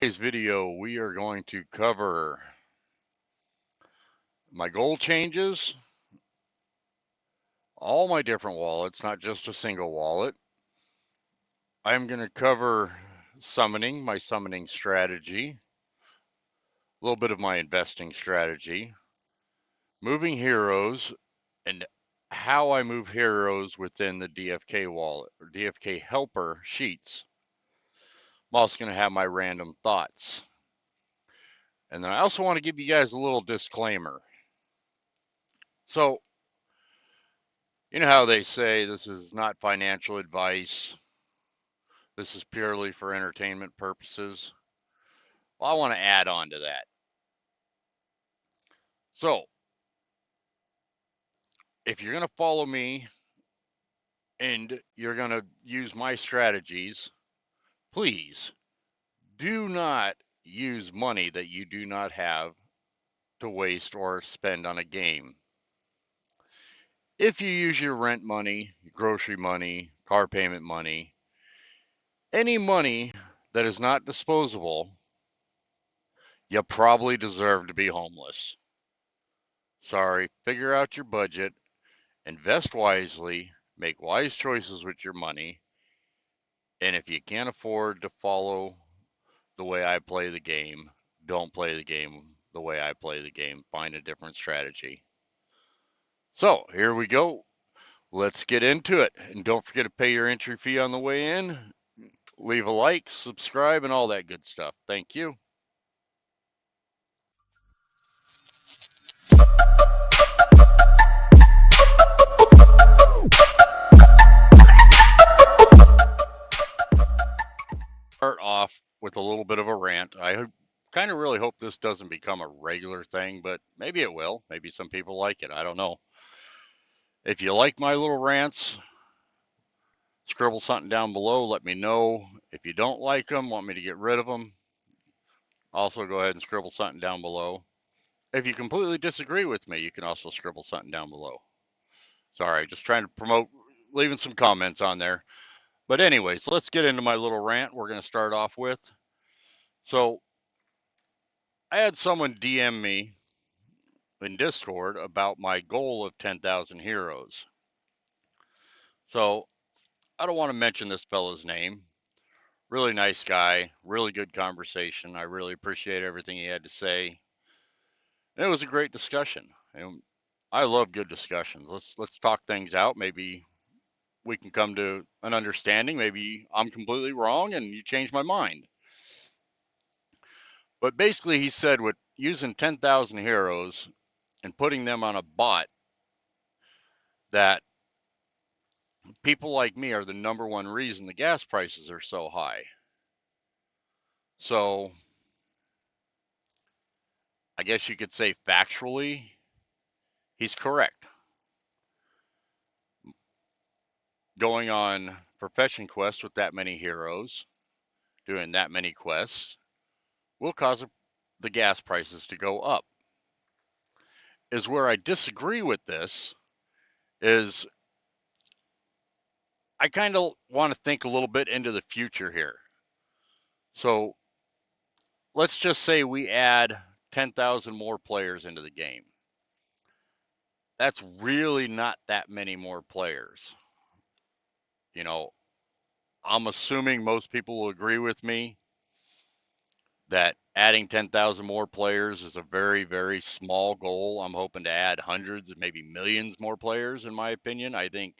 Today's video, we are going to cover my goal changes, all my different wallets, not just a single wallet. I'm going to cover summoning, my summoning strategy, a little bit of my investing strategy, moving heroes, and how I move heroes within the DFK wallet or DFK Helper sheets. I'm also going to have my random thoughts. And then I also want to give you guys a little disclaimer. So, you know how they say this is not financial advice, this is purely for entertainment purposes? Well, I want to add on to that. So, if you're going to follow me and you're going to use my strategies, please do not use money that you do not have to waste or spend on a game. If you use your rent money, grocery money, car payment money, any money that is not disposable, you probably deserve to be homeless. Sorry, figure out your budget, invest wisely, make wise choices with your money, and if you can't afford to follow the way I play the game, don't play the game the way I play the game. Find a different strategy. So, here we go. Let's get into it. And don't forget to pay your entry fee on the way in. Leave a like, subscribe, and all that good stuff. Thank you. Start off with a little bit of a rant. I kind of really hope this doesn't become a regular thing, but maybe it will. Maybe some people like it. I don't know. If you like my little rants, scribble something down below. Let me know. If you don't like them, want me to get rid of them, also go ahead and scribble something down below. If you completely disagree with me, you can also scribble something down below. Sorry, just trying to promote leaving some comments on there. But anyways, let's get into my little rant we're going to start off with. So I had someone DM me in Discord about my goal of 10,000 heroes. So I don't want to mention this fellow's name. Really nice guy, really good conversation. I really appreciate everything he had to say. And it was a great discussion. And I love good discussions. Let's talk things out. Maybe we can come to an understanding. Maybe I'm completely wrong and you change my mind. But basically he said with using 10,000 heroes and putting them on a bot, that people like me are the number one reason the gas prices are so high. So I guess you could say factually, he's correct. Going on profession quests with that many heroes, doing that many quests, will cause the gas prices to go up. Is where I disagree with this is I kind of want to think a little bit into the future here. So let's just say we add 10,000 more players into the game. That's really not that many more players. You know, I'm assuming most people will agree with me that adding 10,000 more players is a very, very small goal. I'm hoping to add hundreds, maybe millions more players, in my opinion. I think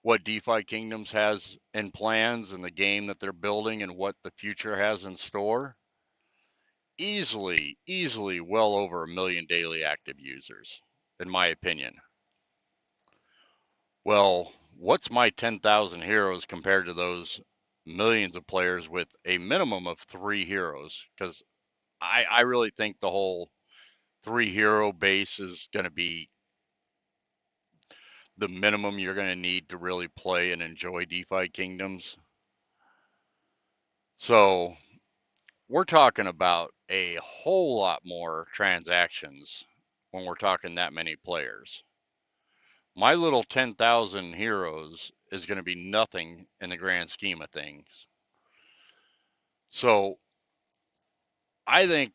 what DeFi Kingdoms has in plans and the game that they're building and what the future has in store, easily well over 1 million daily active users, in my opinion. Well, what's my 10,000 heroes compared to those millions of players with a minimum of 3 heroes? Because I really think the whole 3 hero base is going to be the minimum you're going to need to really play and enjoy DeFi Kingdoms. So we're talking about a whole lot more transactions when we're talking that many players. My little 10,000 heroes is going to be nothing in the grand scheme of things. So I think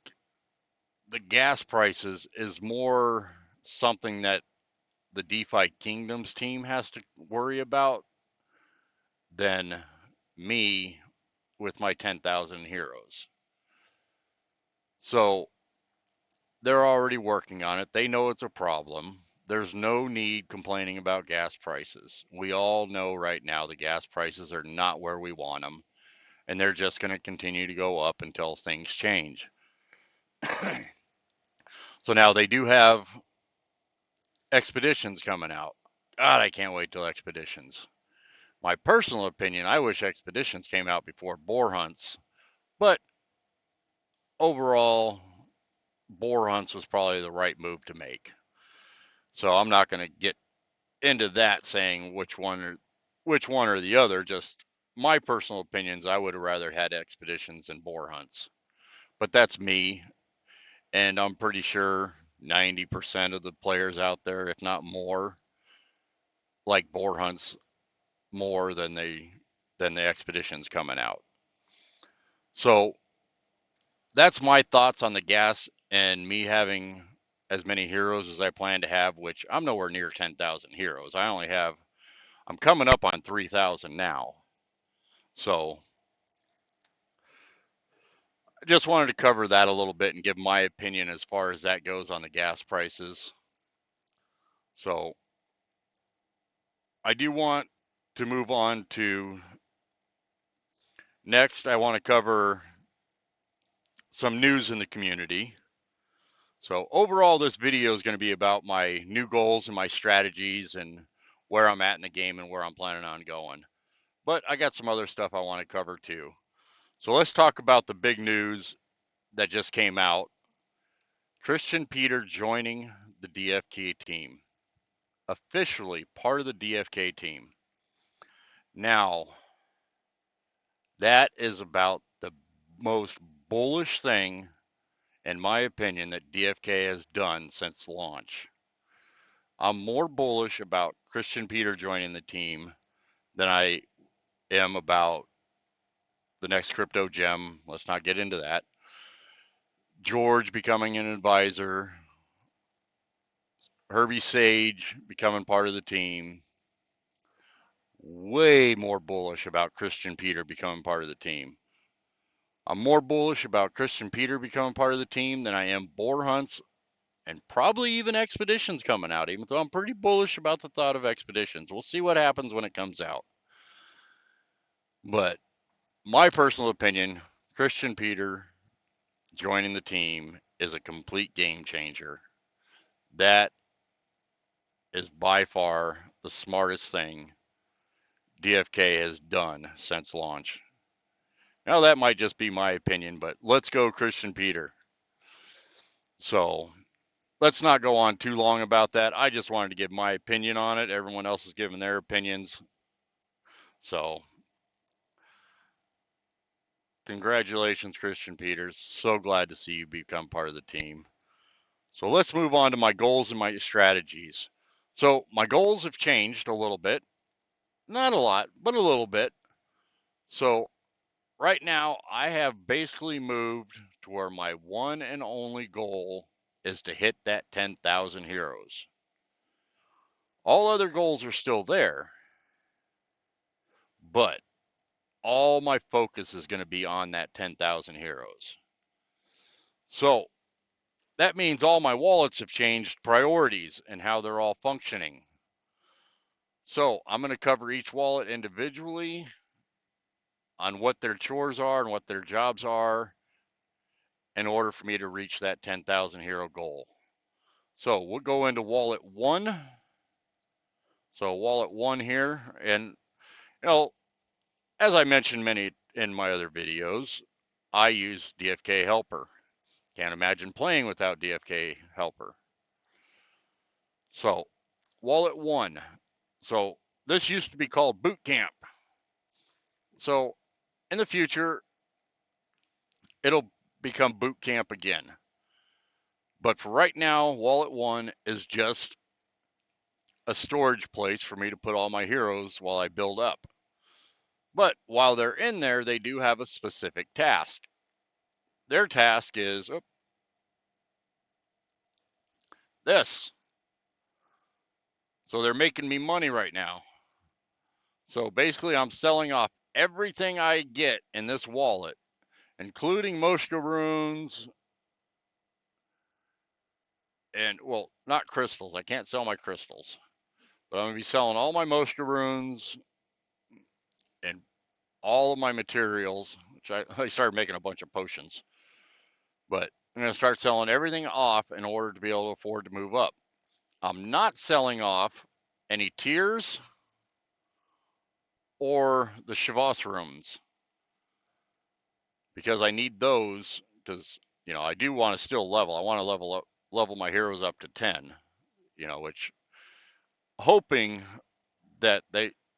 the gas prices is more something that the DeFi Kingdoms team has to worry about than me with my 10,000 heroes. So they're already working on it. They know it's a problem. There's no need complaining about gas prices. We all know right now the gas prices are not where we want them, and they're just going to continue to go up until things change. So now they do have expeditions coming out. God, I can't wait till expeditions. My personal opinion, I wish expeditions came out before boar hunts, but overall, boar hunts was probably the right move to make. So I'm not going to get into that saying which one or the other. Just my personal opinions, I would have rather had expeditions than boar hunts. But that's me, and I'm pretty sure 90% of the players out there, if not more, like boar hunts more than the expeditions coming out. So that's my thoughts on the gas and me having as many heroes as I plan to have, which I'm nowhere near 10,000 heroes. I'm coming up on 3,000 now. So I just wanted to cover that a little bit and give my opinion as far as that goes on the gas prices. So I do want to move on to next. I want to cover some news in the community. So overall, this video is going to be about my new goals and my strategies and where I'm at in the game and where I'm planning on going. But I got some other stuff I want to cover too. So let's talk about the big news that just came out. Christian Peter joining the DFK team. Officially part of the DFK team. Now, that is about the most bullish thing, in my opinion, that DFK has done since launch. I'm more bullish about Christian Peter joining the team than I am about the next crypto gem. Let's not get into that. George becoming an advisor, Herbie Sage becoming part of the team. Way more bullish about Christian Peter becoming part of the team. I'm more bullish about Christian Peter becoming part of the team than I am boar hunts and probably even expeditions coming out, even though I'm pretty bullish about the thought of expeditions. We'll see what happens when it comes out. But my personal opinion, Christian Peter joining the team is a complete game changer. That is by far the smartest thing DFK has done since launch. Now, that might just be my opinion, but let's go Christian Peter. So let's not go on too long about that. I just wanted to give my opinion on it. Everyone else is giving their opinions. So congratulations, Christian Peters. So glad to see you become part of the team. So let's move on to my goals and my strategies. So my goals have changed a little bit. Not a lot, but a little bit. So right now, I have basically moved to where my one and only goal is to hit that 10,000 heroes. All other goals are still there, but all my focus is going to be on that 10,000 heroes. So that means all my wallets have changed priorities and how they're all functioning. So I'm going to cover each wallet individually on what their chores are and what their jobs are in order for me to reach that 10,000 hero goal. So we'll go into wallet one. So wallet one here, and as I mentioned many in my other videos, I use DFK Helper. Can't imagine playing without DFK Helper. So wallet one. So this used to be called Boot Camp. So in the future, it'll become Boot Camp again. But for right now, wallet one is just a storage place for me to put all my heroes while I build up. But while they're in there, they do have a specific task. their task is this. So they're making me money right now. So basically, I'm selling off everything I get in this wallet, including Moshka runes and, well, not crystals. I can't sell my crystals. But I'm going to be selling all my Moshka runes and all of my materials, which I started making a bunch of potions. But I'm going to start selling everything off in order to be able to afford to move up. I'm not selling off any tiers or the Shavas rooms because I need those because, I do want to still level. I want to level my heroes up to 10, which hoping that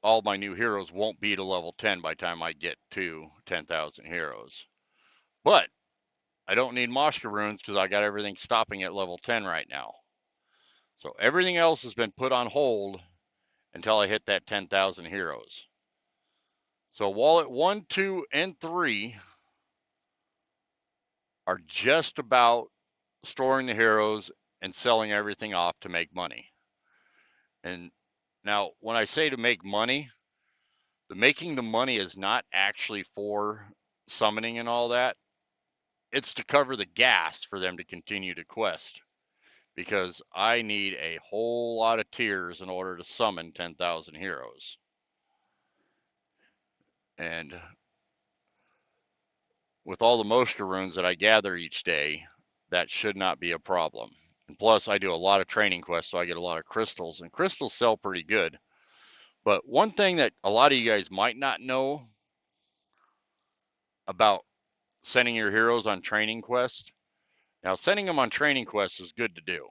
all my new heroes won't be to level 10 by the time I get to 10,000 heroes. But I don't need Moshka runes because I got everything stopping at level 10 right now. So everything else has been put on hold until I hit that 10,000 heroes. So wallet 1, 2, and 3 are just about storing the heroes and selling everything off to make money. And now, when I say to make money, making the money is not actually for summoning and all that. It's to cover the gas for them to continue to quest because I need a whole lot of tiers in order to summon 10,000 heroes. And with all the Moshka runes that I gather each day, that should not be a problem. And plus, I do a lot of training quests, so I get a lot of crystals, and crystals sell pretty good. But one thing that a lot of you guys might not know about sending your heroes on training quests, now sending them on training quests is good to do,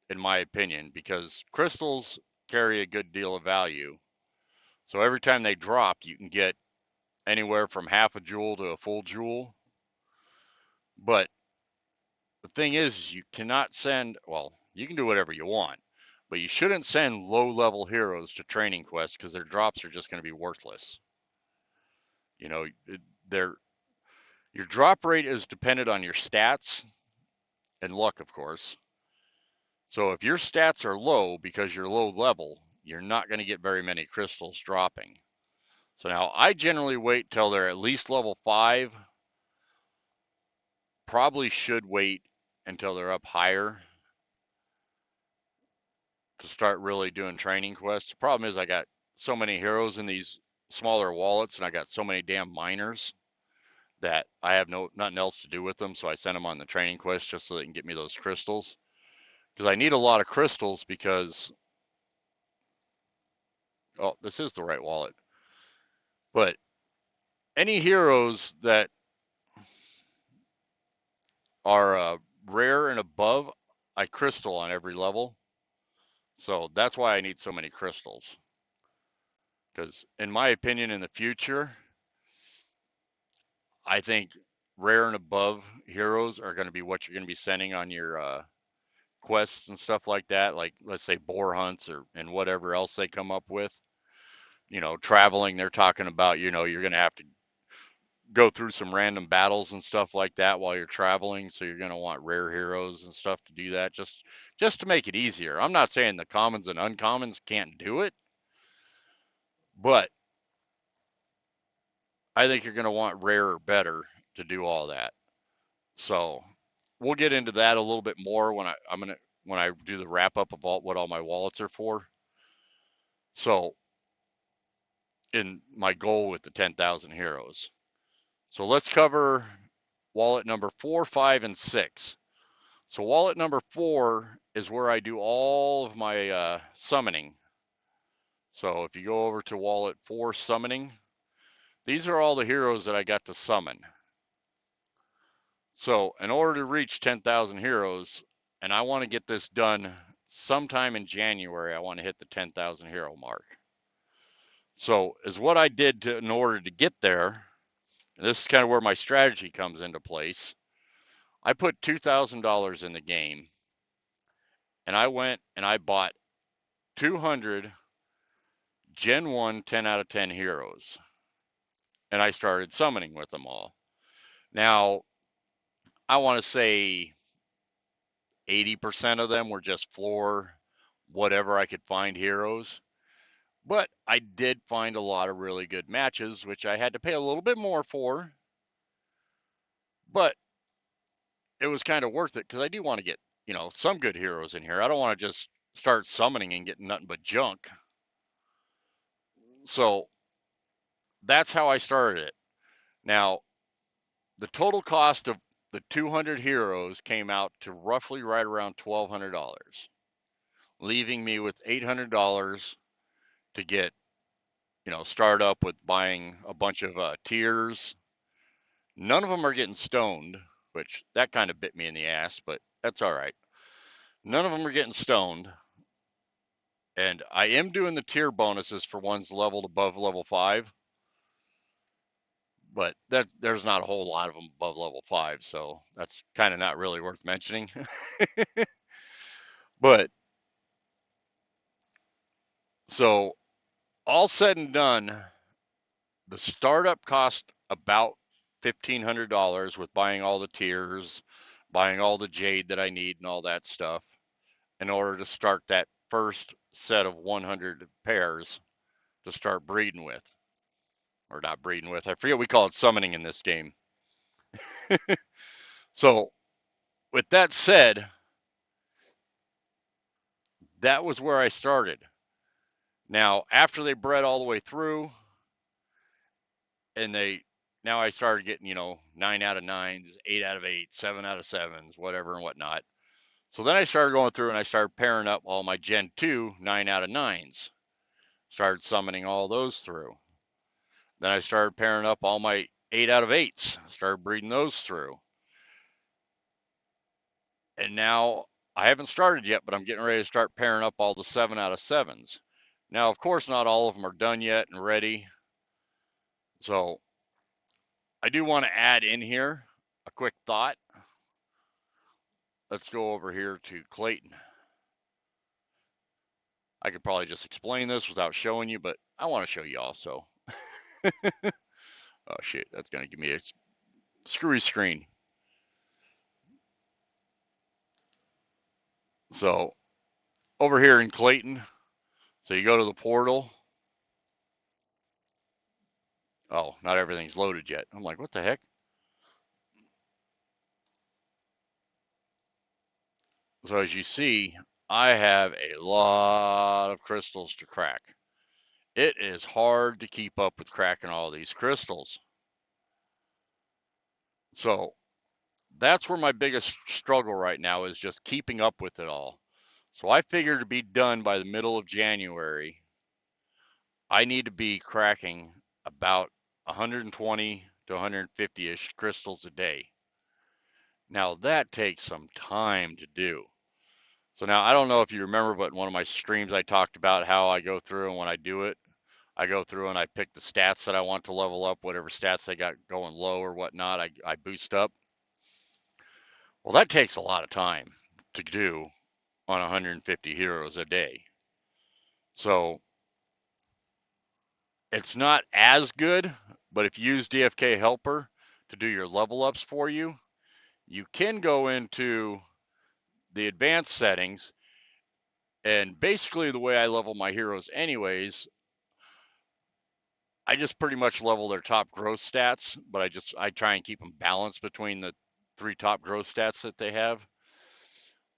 in my opinion, because crystals carry a good deal of value. So every time they drop, you can get anywhere from half a jewel to a full jewel. But the thing is, you cannot send, well, you can do whatever you want, but you shouldn't send low-level heroes to training quests because their drops are just going to be worthless. Their your drop rate is dependent on your stats and luck, of course. So if your stats are low because you're low level, you're not going to get very many crystals dropping. So now I generally wait till they're at least level 5. Probably should wait until they're up higher to start really doing training quests. The problem is I got so many heroes in these smaller wallets and I got so many damn miners that I have nothing else to do with them. So I send them on the training quest just so they can get me those crystals. Because I need a lot of crystals because, oh, this is the right wallet. But any heroes that are rare and above, I crystal on every level. So that's why I need so many crystals. Because in my opinion, in the future, I think rare and above heroes are going to be what you're going to be sending on your quests and stuff like that. Like, let's say boar hunts and whatever else they come up with. Traveling, they're talking about, you're going to have to go through some random battles and stuff like that while you're traveling. So you're going to want rare heroes and stuff to do that just to make it easier. I'm not saying the commons and uncommons can't do it, but I think you're going to want rare or better to do all that. So we'll get into that a little bit more when I do the wrap up of what all my wallets are for. So in my goal with the 10,000 heroes. So let's cover wallet number 4, 5, and 6. So wallet number 4 is where I do all of my summoning. So if you go over to wallet 4 summoning, these are all the heroes that I got to summon. So in order to reach 10,000 heroes, and I want to get this done sometime in January, I want to hit the 10,000 hero mark. So is what I did in order to get there, and this is kind of where my strategy comes into place. I put $2,000 in the game, and I went and I bought 200 Gen 1 10 out of 10 heroes, and I started summoning with them all. Now, I want to say 80% of them were just floor, whatever I could find heroes. But I did find a lot of really good matches, which I had to pay a little bit more for. But it was kind of worth it because I do want to get, some good heroes in here. I don't want to just start summoning and getting nothing but junk. So that's how I started it. Now, the total cost of the 200 heroes came out to roughly right around $1,200, leaving me with $800 to get, start up with buying a bunch of tiers. None of them are getting stoned, which that kind of bit me in the ass, but that's all right. None of them are getting stoned. And I am doing the tier bonuses for ones leveled above level 5. But there's not a whole lot of them above level 5, so that's kind of not really worth mentioning. But so all said and done, the startup cost about $1,500 with buying all the tiers, buying all the jade that I need and all that stuff in order to start that first set of 100 pairs to start breeding with. Or not breeding with. I forget we call it summoning in this game. So, with that said, that was where I started. Now, after they bred all the way through, and now I started getting, 9 out of 9s, 8 out of 8, 7 out of 7s, whatever and whatnot. So then I started going through and I started pairing up all my Gen 2 9 out of 9s. Started summoning all those through. Then I started pairing up all my 8 out of 8s. Started breeding those through. And now I haven't started yet, but I'm getting ready to start pairing up all the 7 out of 7s. Now, of course, not all of them are done yet and ready. So I do want to add in here a quick thought. Let's go over here to Clayton. I could probably just explain this without showing you, but I want to show you also. Oh shit, that's going to give me a screwy screen. So over here in Clayton, so you go to the portal. Oh, not everything's loaded yet. I'm like, what the heck? So as you see, I have a lot of crystals to crack. It is hard to keep up with cracking all these crystals. So that's where my biggest struggle right now is, just keeping up with it all. So I figure to be done by the middle of January, I need to be cracking about 120 to 150-ish crystals a day. Now that takes some time to do. So now I don't know if you remember, but in one of my streams I talked about how I go through, and when I do it, I go through and I pick the stats that I want to level up, whatever stats I got going low or whatnot, I boost up. Well, that takes a lot of time to do on 150 heroes a day. So it's not as good, but if you use DFK Helper to do your level ups for you, you can go into the advanced settings, and basically the way I level my heroes anyways, I just pretty much level their top growth stats, but I try and keep them balanced between the 3 top growth stats that they have.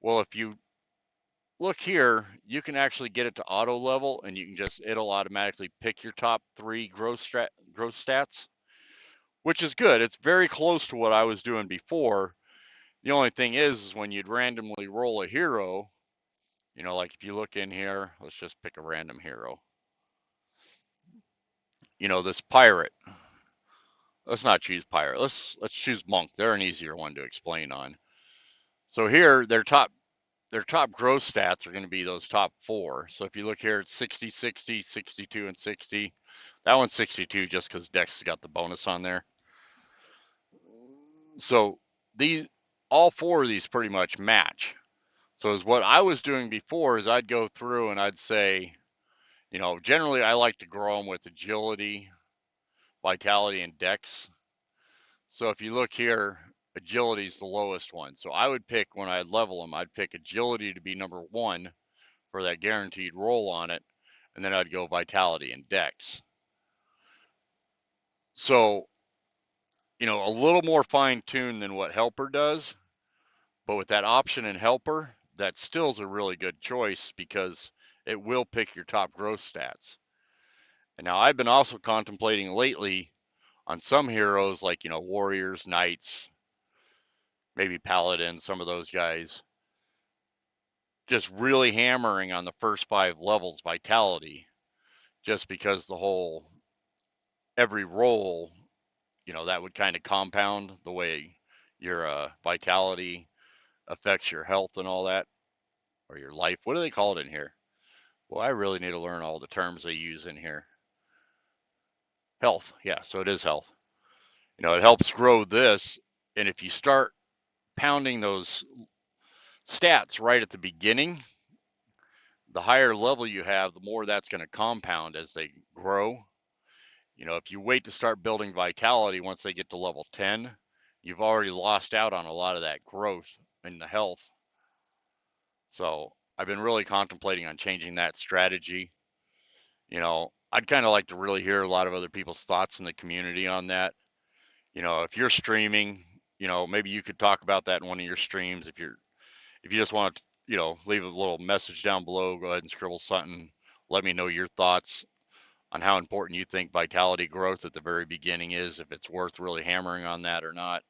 Well, if you look here, you can actually get it to auto level, and it'll automatically pick your top 3 growth stats, which is good. It's very close to what I was doing before. The only thing is when you'd randomly roll a hero, like if you look in here, let's just pick a random hero. This pirate. Let's not choose pirate. Let's choose monk. They're an easier one to explain on. So here, their top growth stats are going to be those top 4. So if you look here, it's 60, 60, 62, and 60. That one's 62 just because Dex got the bonus on there. So all 4 of these pretty much match. So as what I was doing before is I'd go through and I'd say, generally I like to grow them with agility, vitality, and Dex. So if you look here, agility is the lowest one. So I would pick, when I level them, I'd pick agility to be number 1 for that guaranteed roll on it, and then I'd go vitality and dex. So, you know, a little more fine-tuned than what Helper does, but with that option in Helper, that still is a really good choice because it will pick your top growth stats. And now I've been also contemplating lately on some heroes like, you know, warriors, knights, maybe paladins, some of those guys, just really hammering on the first 5 levels vitality, just because the whole every roll, you know, that would kind of compound the way your vitality affects your health and all that, or your life. What do they call it in here? Well, I really need to learn all the terms they use in here. Health, yeah, so it is health. You know, it helps grow this, and if you start pounding those stats right at the beginning, the higher level you have, the more that's going to compound as they grow. You know, if you wait to start building vitality once they get to level 10, you've already lost out on a lot of that growth in the health. So I've been really contemplating on changing that strategy. You know, I'd kind of like to really hear a lot of other people's thoughts in the community on that. You know, if you're streaming, you know, maybe you could talk about that in one of your streams. If you just want to, you know, leave a little message down below, go ahead and scribble something. Let me know your thoughts on how important you think vitality growth at the very beginning is, if it's worth really hammering on that or not.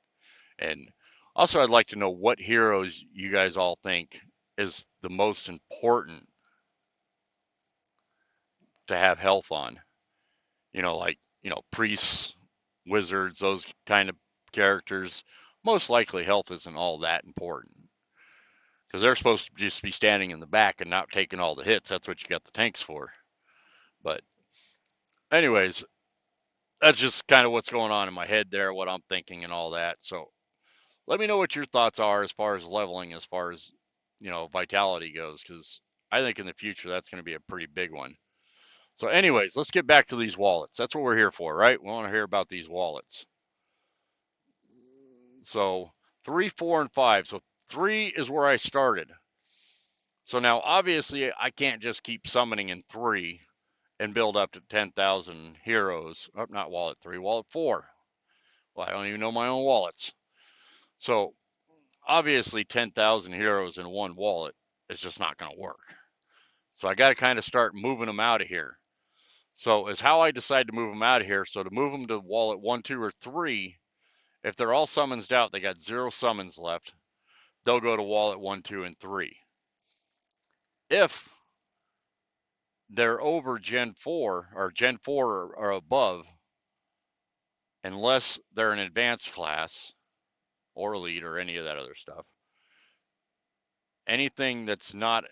And also, I'd like to know what heroes you guys all think is the most important to have health on. You know, like, you know, priests, wizards, those kind of characters. Most likely health isn't all that important because they're supposed to just be standing in the back and not taking all the hits. That's what you got the tanks for. But anyways, that's just kind of what's going on in my head there, what I'm thinking and all that. So let me know what your thoughts are as far as leveling, as far as, you know, vitality goes, because I think in the future that's going to be a pretty big one. So anyways, let's get back to these wallets. That's what we're here for, right? We want to hear about these wallets. So 3, 4, and 5. So 3 is where I started. So now obviously I can't just keep summoning in 3 and build up to 10,000 heroes. Oh, not wallet 3, wallet 4. Well, I don't even know my own wallets. So obviously 10,000 heroes in one wallet is just not going to work. So I got to kind of start moving them out of here. So is how I decide to move them out of here. So to move them to wallet 1, 2, or 3, if they're all summonsed out, they got 0 summons left, they'll go to wallet 1, 2, and 3. If they're over Gen 4 or Gen 4 or above, unless they're an advanced class or elite or any of that other stuff, anything that's not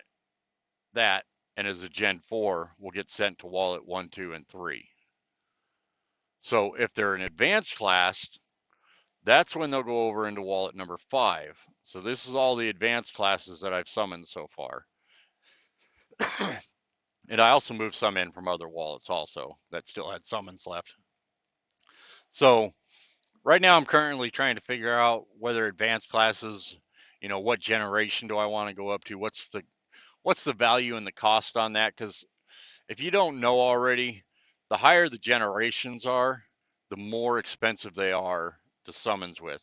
that and is a Gen 4 will get sent to wallet 1, 2, and 3. So if they're an advanced class, that's when they'll go over into wallet number 5. So this is all the advanced classes that I've summoned so far. And I also moved some in from other wallets also that still had summons left. So right now I'm currently trying to figure out whether advanced classes, you know, what generation do I want to go up to? What's the value and the cost on that? Because if you don't know already, the higher the generations are, the more expensive they are to summons with.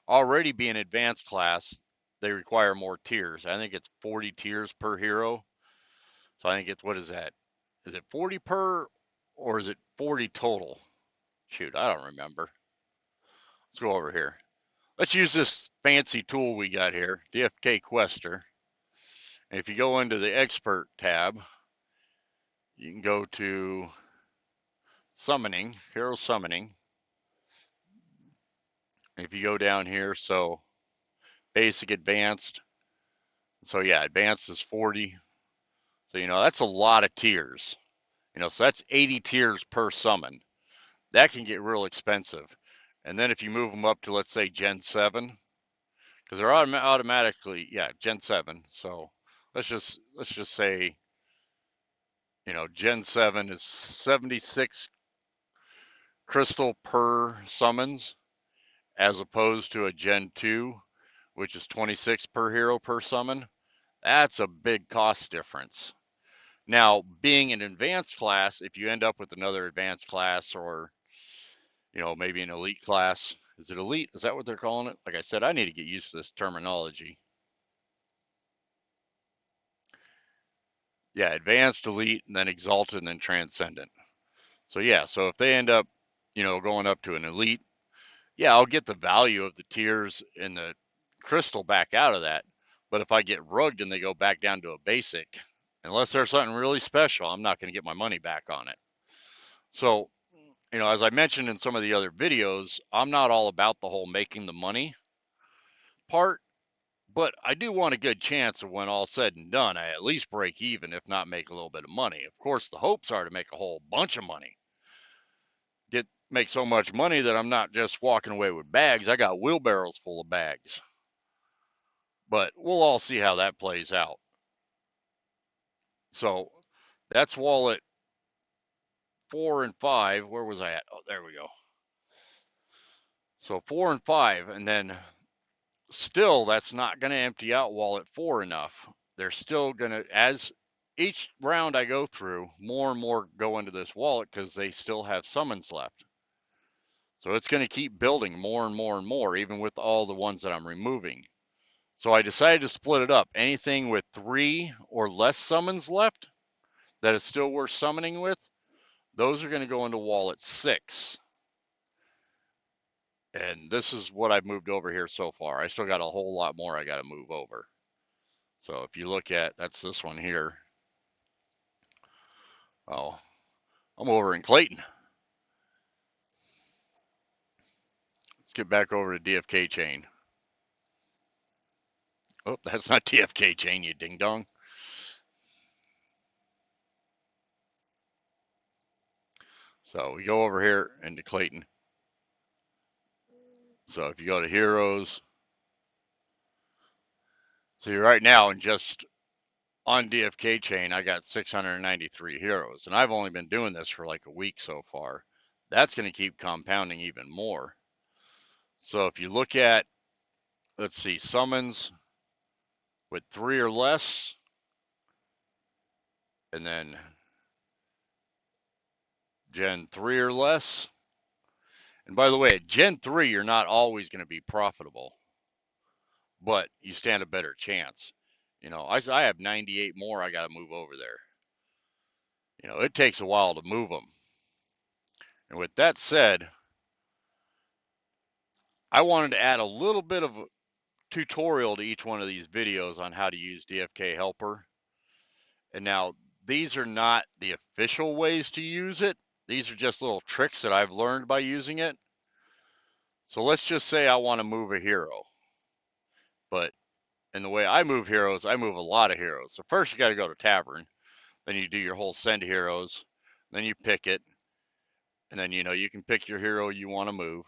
Already being advanced class, they require more tiers. I think it's 40 tiers per hero. So I think it's, what is that? Is it 40 per, or is it 40 total? Shoot, I don't remember. Let's go over here. Let's use this fancy tool we got here, DFK Quester. And if you go into the expert tab, you can go to summoning, hero summoning. If you go down here, so basic, advanced. So yeah, advanced is 40. So, you know, that's a lot of tiers. You know, so that's 80 tiers per summon. That can get real expensive. And then if you move them up to, let's say, Gen 7, because they're automatically, yeah, Gen 7. So let's just say, you know, Gen 7 is 76 crystal per summons. as opposed to a Gen 2, which is 26 per hero per summon. That's a big cost difference. Now, being an advanced class, if you end up with another advanced class or, maybe an elite class, is it elite? Is that what they're calling it? Like I said, I need to get used to this terminology. Yeah, advanced, elite, and then exalted, and then transcendent. So yeah, so if they end up, going up to an elite, yeah, I'll get the value of the tiers and the crystal back out of that. But if I get rugged and they go back down to a basic, unless there's something really special, I'm not going to get my money back on it. So, as I mentioned in some of the other videos, I'm not all about the whole making the money part, but I do want a good chance of when all's said and done, I at least break even, if not make a little bit of money. Of course, the hopes are to make a whole bunch of money. Make so much money that I'm not just walking away with bags. I got wheelbarrows full of bags. But we'll all see how that plays out. So that's wallet 4 and 5. Where was I at? Oh, there we go. So 4 and 5, and then still that's not going to empty out wallet 4 enough. They're still going to, as each round I go through, more and more go into this wallet because they still have summons left. So it's going to keep building more and more and more, even with all the ones that I'm removing. So I decided to split it up. Anything with 3 or less summons left that is still worth summoning with, those are going to go into wallet 6. And this is what I've moved over here so far. I still got a whole lot more I got to move over. So if you look at, that's this one here. Oh, I'm over in Clayton. Let's get back over to DFK chain. Oh, that's not DFK chain, you ding dong. So we go over here into Clayton. So if you go to heroes, see right now in just on DFK chain, I got 693 heroes, and I've only been doing this for like a week so far. That's going to keep compounding even more. So if you look at, let's see, summons with 3 or less, and then Gen 3 or less. And by the way, at Gen 3, you're not always going to be profitable, but you stand a better chance. I have 98 more I got to move over there. It takes a while to move them. And with that said, I wanted to add a little bit of a tutorial to each one of these videos on how to use DFK Helper. And now these are not the official ways to use it. These are just little tricks that I've learned by using it. So let's just say I want to move a hero. But in the way I move heroes, I move a lot of heroes. So first you got to go to Tavern. Then you do your whole send heroes. Then you pick it. And then, you can pick your hero you want to move.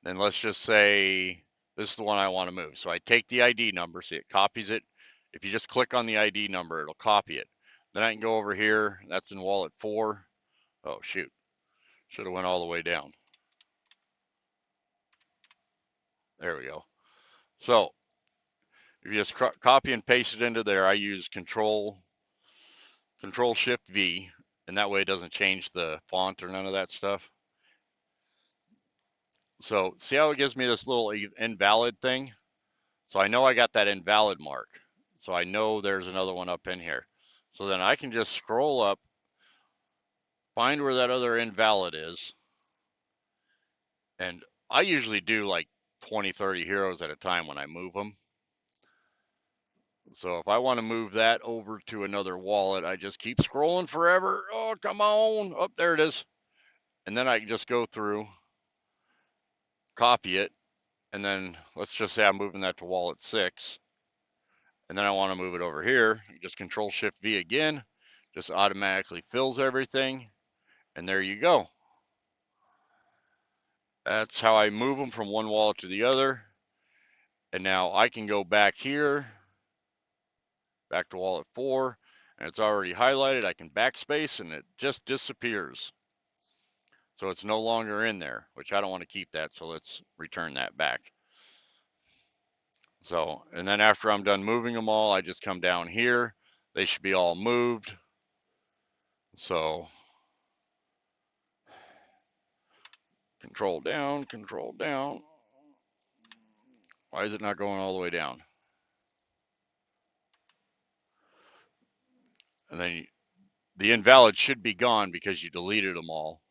Then let's just say this is the one I want to move. So I take the ID number, see it copies it. If you just click on the ID number, it'll copy it. Then I can go over here. That's in wallet 4. Oh, shoot. Should have went all the way down. There we go. So if you just copy and paste it into there, I use Control Shift V, and that way it doesn't change the font or none of that stuff. So see how it gives me this little invalid thing? So I know I got that invalid mark. So I know there's another one up in here. So then I can just scroll up, find where that other invalid is. And I usually do like 20, 30 heroes at a time when I move them. So if I want to move that over to another wallet, I just keep scrolling forever. Oh, come on. Oh, there it is. And then I can just go through, copy it. And then let's just say I'm moving that to wallet 6. And then I want to move it over here. Just Control Shift V again. Just automatically fills everything. And there you go. That's how I move them from one wallet to the other. And now I can go back here, back to wallet 4, and it's already highlighted. I can backspace and it just disappears. So it's no longer in there, which I don't want to keep that. So let's return that back. So, and then after I'm done moving them all, I just come down here. They should be all moved. So control down, control down. Why is it not going all the way down? And then the invalid should be gone because you deleted them all.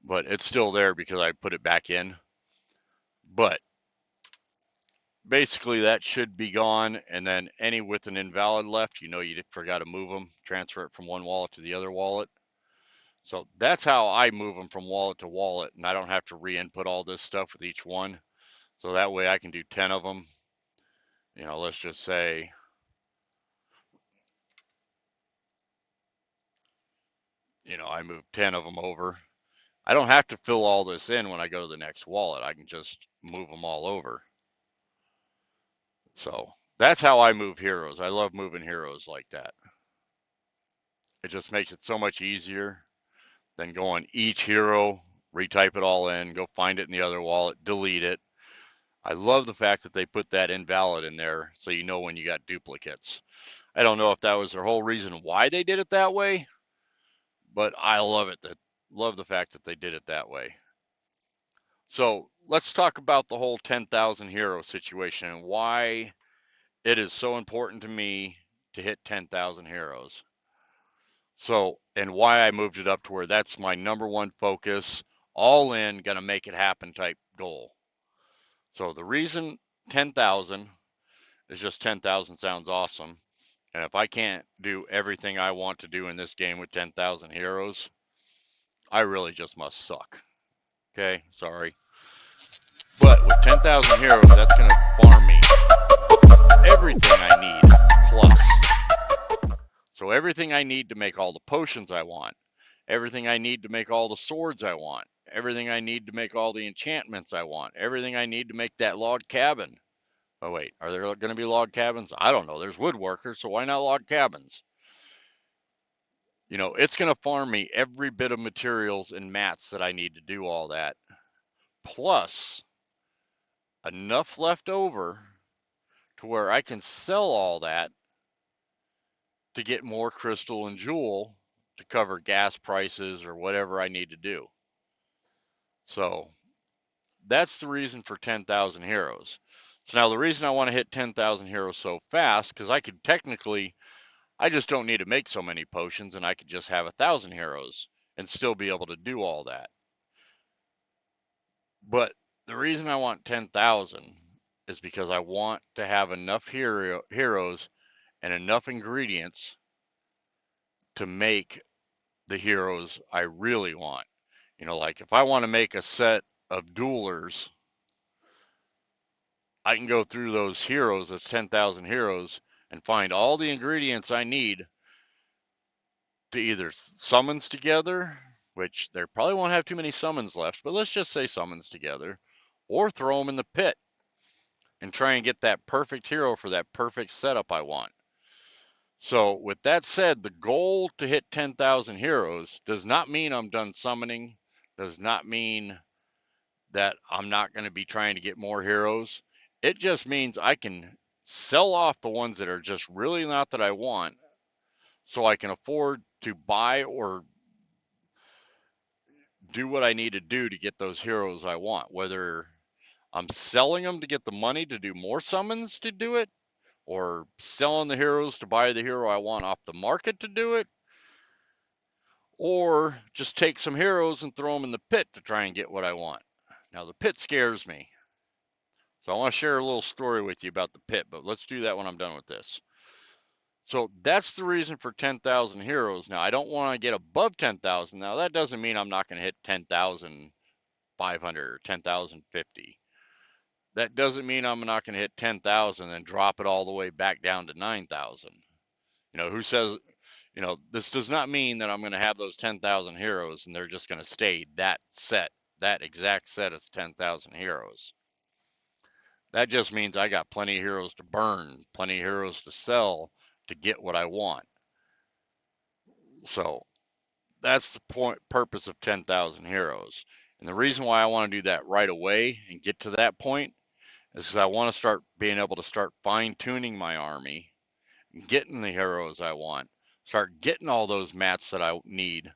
But it's still there because I put it back in. But basically that should be gone. And then any with an invalid left, you know you forgot to move them, transfer it from one wallet to the other wallet. So that's how I move them from wallet to wallet, and I don't have to re-input all this stuff with each one. So that way I can do 10 of them. You know, let's just say, you know, I move 10 of them over. I don't have to fill all this in when I go to the next wallet. I can just move them all over. So that's how I move heroes. I love moving heroes like that. It just makes it so much easier than going each hero, retype it all in, go find it in the other wallet, delete it. I love the fact that they put that invalid in there so you know when you got duplicates. I don't know if that was their whole reason why they did it that way, but I love it. Love the fact that they did it that way. So let's talk about the whole 10,000 hero situation and why it is so important to me to hit 10,000 heroes. So, and why I moved it up to where that's my number one focus, all in, gonna make it happen type goal. So the reason 10,000 is just 10,000 sounds awesome. And if I can't do everything I want to do in this game with 10,000 heroes, I really just must suck. Okay, sorry. But with 10,000 heroes, that's going to farm me everything I need plus. So everything I need to make all the potions I want, everything I need to make all the swords I want, everything I need to make all the enchantments I want, everything I need to make that log cabin. Oh, wait, are there going to be log cabins? I don't know. There's woodworkers, so why not log cabins? You know, it's going to farm me every bit of materials and mats that I need to do all that, plus enough left over to where I can sell all that to get more crystal and jewel to cover gas prices or whatever I need to do. So that's the reason for 10,000 heroes. So now the reason I want to hit 10,000 heroes so fast, because I could technically, I just don't need to make so many potions and I could just have 1,000 heroes and still be able to do all that. But the reason I want 10,000 is because I want to have enough heroes and enough ingredients to make the heroes I really want. You know, like if I want to make a set of duelers, I can go through those heroes, that's 10,000 heroes, and find all the ingredients I need to either summons together, which there probably won't have too many summons left, but let's just say summons together, or throw them in the pit and try and get that perfect hero for that perfect setup I want. So with that said, the goal to hit 10,000 heroes does not mean I'm done summoning, does not mean that I'm not going to be trying to get more heroes. It just means I can sell off the ones that are just really not that I want so I can afford to buy or do what I need to do to get those heroes I want, whether I'm selling them to get the money to do more summons to do it, or selling the heroes to buy the hero I want off the market to do it, or just take some heroes and throw them in the pit to try and get what I want. Now, the pit scares me. So I want to share a little story with you about the pit, but let's do that when I'm done with this. So that's the reason for 10,000 heroes. Now, I don't want to get above 10,000. Now, that doesn't mean I'm not going to hit 10,500 or 10,050. That doesn't mean I'm not going to hit 10,000 and drop it all the way back down to 9,000. You know, who says, you know, this does not mean that I'm going to have those 10,000 heroes and they're just going to stay that set, that exact set of 10,000 heroes. That just means I got plenty of heroes to burn, plenty of heroes to sell to get what I want. So That's the purpose of 10,000 heroes. And the reason why I want to do that right away and get to that point is because I want to start being able to start fine tuning my army, getting the heroes I want, start getting all those mats that I need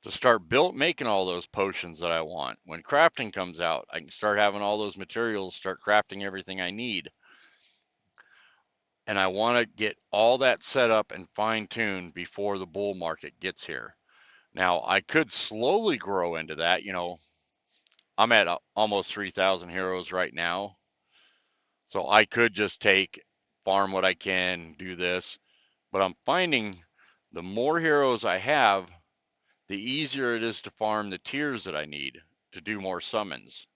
to start making all those potions that I want. When crafting comes out, I can start having all those materials, start crafting everything I need. And I want to get all that set up and fine tuned before the bull market gets here. Now, I could slowly grow into that. I'm at almost 3,000 heroes right now. So I could just farm what I can, do this. But I'm finding the more heroes I have, the easier it is to farm the tiers that I need to do more summons,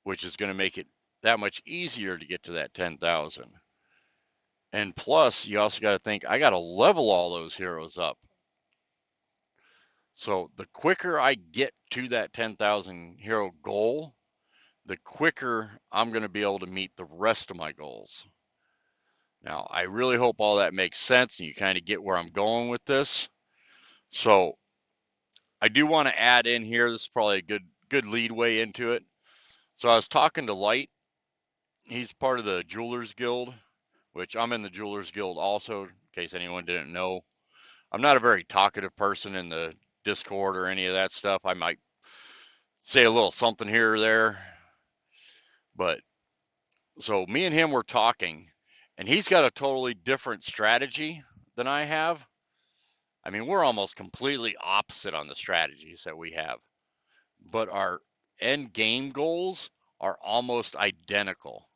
which is going to make it that much easier to get to that 10,000. And plus, you also got to think, I got to level all those heroes up. So the quicker I get to that 10,000 hero goal, the quicker I'm going to be able to meet the rest of my goals. Now, I really hope all that makes sense and you kind of get where I'm going with this. So I do want to add in here, this is probably a good lead way into it. So I was talking to Light. He's part of the Jewelers Guild, which I'm in the Jewelers Guild also, in case anyone didn't know. I'm not a very talkative person in the Discord or any of that stuff. I might say a little something here or there. But so me and him were talking, and he's got a totally different strategy than I have. I mean, we're almost completely opposite on the strategies that we have, but our end game goals are almost identical.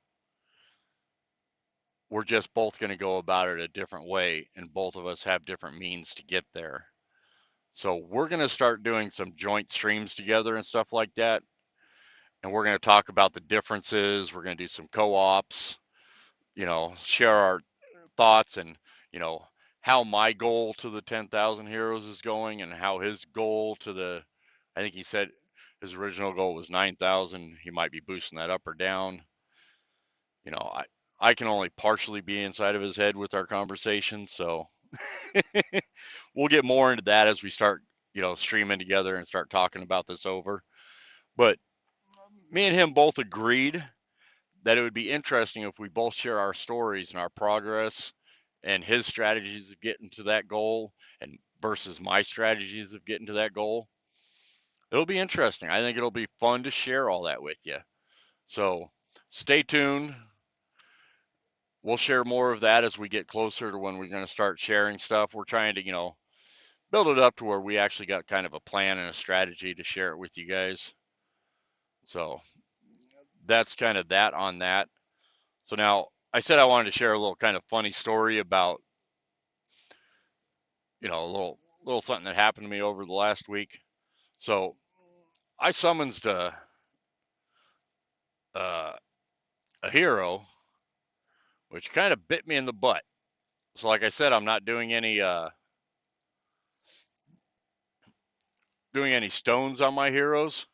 We're just both going to go about it a different way, and both of us have different means to get there. So we're going to start doing some joint streams together and stuff like that. And we're going to talk about the differences. We're going to do some co-ops, share our thoughts and, how my goal to the 10,000 heroes is going and how his goal I think he said his original goal was 9,000. He might be boosting that up or down. I can only partially be inside of his head with our conversation. So we'll get more into that as we start, streaming together and start talking about this over. But me and him both agreed that it would be interesting if we both share our stories and our progress and his strategies of getting to that goal and versus my strategies of getting to that goal. It'll be interesting. I think it'll be fun to share all that with you. So stay tuned. We'll share more of that as we get closer to when we're going to start sharing stuff. We're trying to, build it up to where we actually got kind of a plan and a strategy to share it with you guys. So that's kind of that on that. So now I said I wanted to share a little kind of funny story about, a little something that happened to me over the last week. So I summons a hero, which kind of bit me in the butt. So like I said, I'm not doing any stones on my heroes.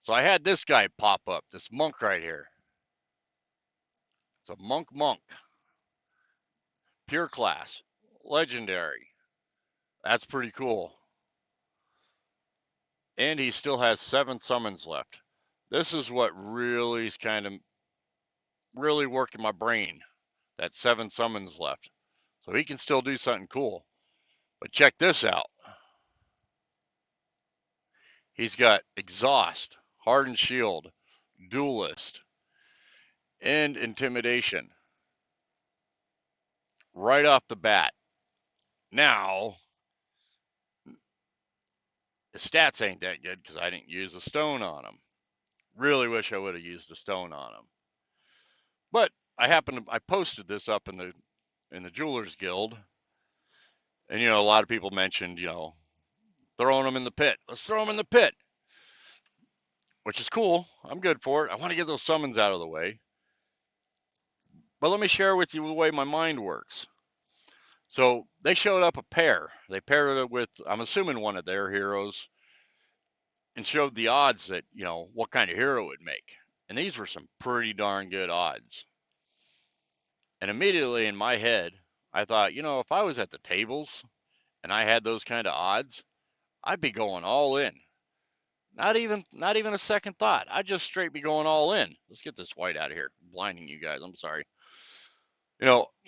So I had this guy pop up, this monk right here. It's a monk, pure class, legendary. That's pretty cool. And he still has 7 summons left. This is what really is kind of really working my brain. That 7 summons left. So he can still do something cool. But check this out. He's got Exhaust, Hardened Shield, Duelist, and Intimidation right off the bat. Now, the stats ain't that good because I didn't use a stone on him. Really wish I would have used a stone on him. But I posted this up in the Jewelers Guild, and a lot of people mentioned, throwing them in the pit. Let's throw them in the pit, which is cool. I'm good for it. I want to get those summons out of the way. But let me share with you the way my mind works. So they showed up a pair. They paired it with, I'm assuming, one of their heroes, and showed the odds that, what kind of hero it would make. And these were some pretty darn good odds. And immediately in my head, I thought, if I was at the tables and I had those kind of odds, I'd be going all in. Not even a second thought. I'd just straight be going all in. Let's get this white out of here. I'm blinding you guys. I'm sorry.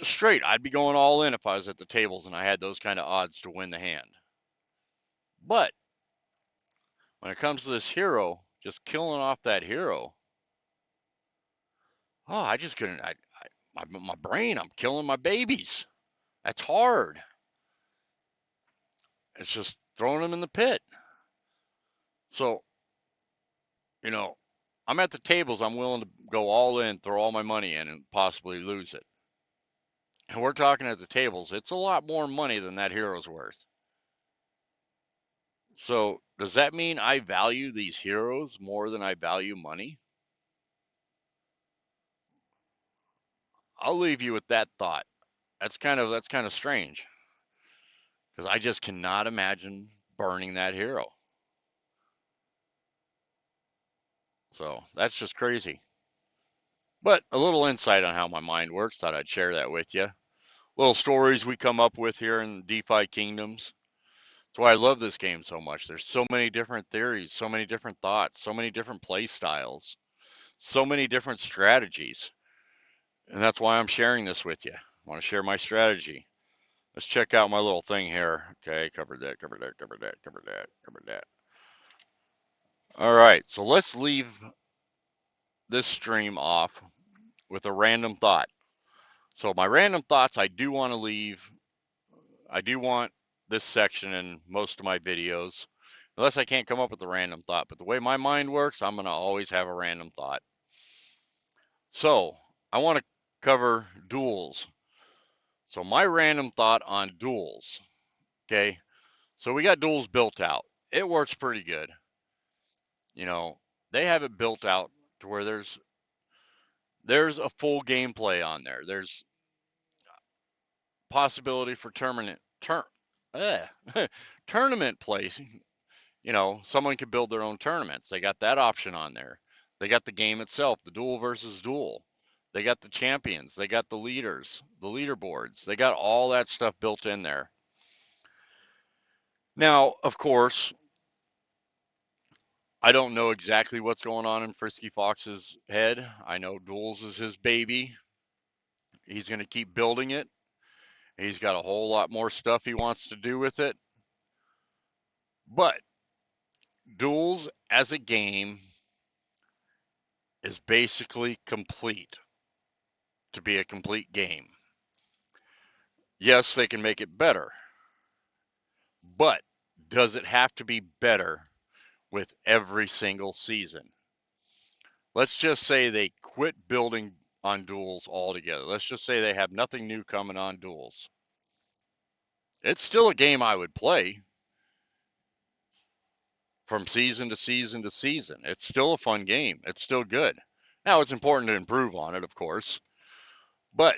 Straight, I'd be going all in if I was at the tables and I had those kind of odds to win the hand. But when it comes to this hero, just killing off that hero, I just couldn't. My brain, I'm killing my babies. That's hard. It's just throwing them in the pit. So, I'm at the tables. I'm willing to go all in, throw all my money in, and possibly lose it. And we're talking at the tables. It's a lot more money than that hero's worth. So, does that mean I value these heroes more than I value money? I'll leave you with that thought. That's kind of strange because I just cannot imagine burning that hero. So, that's just crazy. But a little insight on how my mind works, thought I'd share that with you. Little stories we come up with here in DeFi Kingdoms. That's why I love this game so much. There's so many different theories, so many different thoughts, so many different play styles, so many different strategies. And that's why I'm sharing this with you. I want to share my strategy. Let's check out my little thing here. Okay, covered that. All right, so let's leave this stream off with a random thought. So my random thoughts, I do want this section in most of my videos, unless I can't come up with a random thought. But the way my mind works, I'm going to always have a random thought. So I want to cover duels. So my random thought on duels. Okay, so we got duels built out. It works pretty good. They have it built out to where there's a full gameplay on there. There's possibility for tournament play. Someone could build their own tournaments. They got that option on there. They got the game itself, the duel versus duel. They got the champions. They got the leaders, the leaderboards. They got all that stuff built in there. Now, of course, I don't know exactly what's going on in Frisky Fox's head. I know Duels is his baby. He's going to keep building it. He's got a whole lot more stuff he wants to do with it. But Duels as a game is basically complete to be a complete game. Yes, they can make it better. But does it have to be better with every single season? Let's just say they quit building on Duels altogether. Let's just say they have nothing new coming on Duels. It's still a game I would play from season to season to season. It's still a fun game. It's still good. Now, it's important to improve on it, of course. But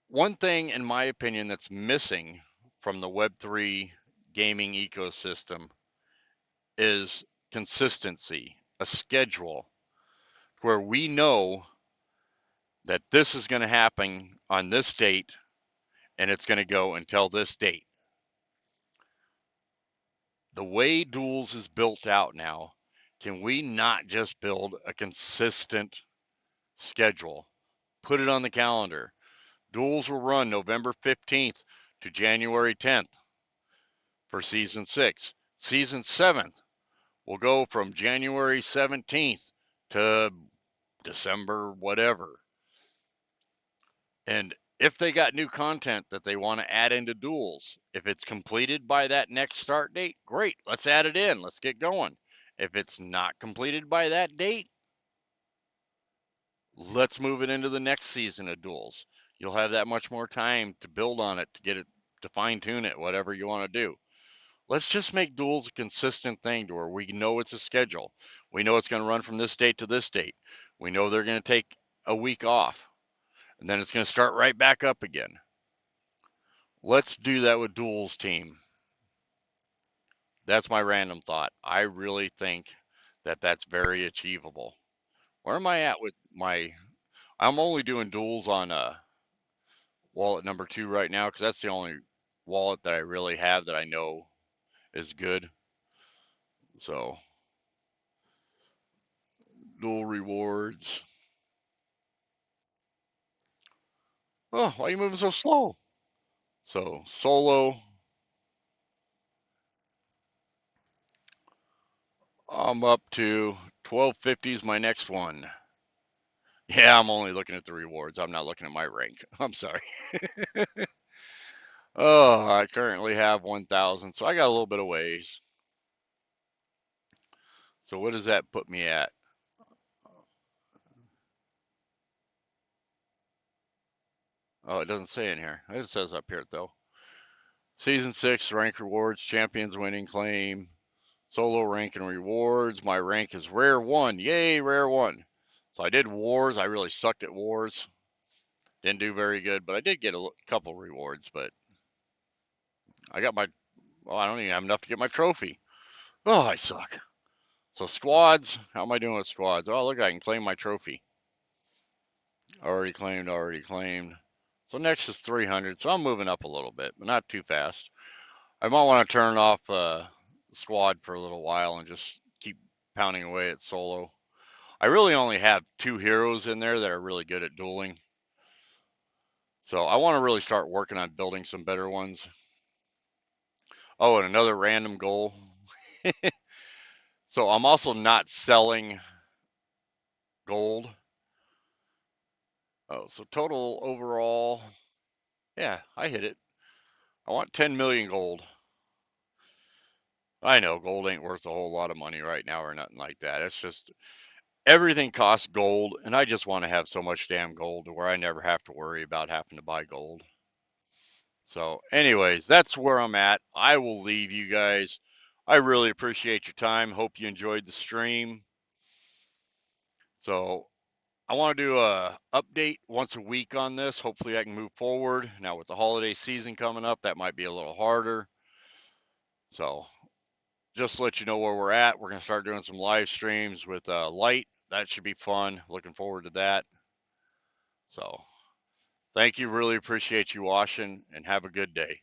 one thing, in my opinion, that's missing from the Web3 gaming ecosystem is consistency, a schedule where we know that this is going to happen on this date and it's going to go until this date. The way Duels is built out now, can we not just build a consistent schedule? Put it on the calendar. Duels will run November 15th to January 10th for season 6. Season 7th will go from January 17th to December whatever. And if they got new content that they want to add into Duels, if it's completed by that next start date, great, let's add it in, let's get going. If it's not completed by that date, let's move it into the next season of Duels. You'll have that much more time to build on it, to get it, to fine tune it, whatever you want to do. Let's just make Duels a consistent thing to where we know it's a schedule. We know it's going to run from this date to this date. We know they're going to take a week off, and then it's going to start right back up again. Let's do that with Duels team. That's my random thought. I really think that that's very achievable. Where am I at with my... I'm only doing Duels on wallet number 2 right now because that's the only wallet that I really have that I know is good. So, Duel rewards. Oh, why are you moving so slow? So, solo. I'm up to 1250 is my next one. Yeah, I'm only looking at the rewards. I'm not looking at my rank. I'm sorry. Oh, I currently have 1,000, so I got a little bit of ways. So what does that put me at? Oh, it doesn't say in here. It says up here, though. Season 6, rank rewards, champions winning claim, solo rank and rewards. My rank is rare 1. Yay, rare 1. So I did wars. I really sucked at wars. Didn't do very good, but I did get a couple rewards. But I got my, well, I don't even have enough to get my trophy. Oh, I suck. So squads, how am I doing with squads? Oh, look, I can claim my trophy. Already claimed, already claimed. So next is 300. So I'm moving up a little bit, but not too fast. I might want to turn off squad for a little while and just keep pounding away at solo. I really only have 2 heroes in there that are really good at dueling. So I want to really start working on building some better ones. Oh, and another random goal. So I'm also not selling gold. Oh, so total overall, yeah, I hit it. I want 10 million gold. I know gold ain't worth a whole lot of money right now or nothing like that. It's just everything costs gold, and I just want to have so much damn gold to where I never have to worry about having to buy gold. So, anyways, that's where I'm at. I will leave you guys. I really appreciate your time. Hope you enjoyed the stream. So, I want to do a update once a week on this. Hopefully I can move forward. Now with the holiday season coming up, that might be a little harder. So just to let you know where we're at, we're going to start doing some live streams with Light. That should be fun. Looking forward to that. So thank you. Really appreciate you watching and have a good day.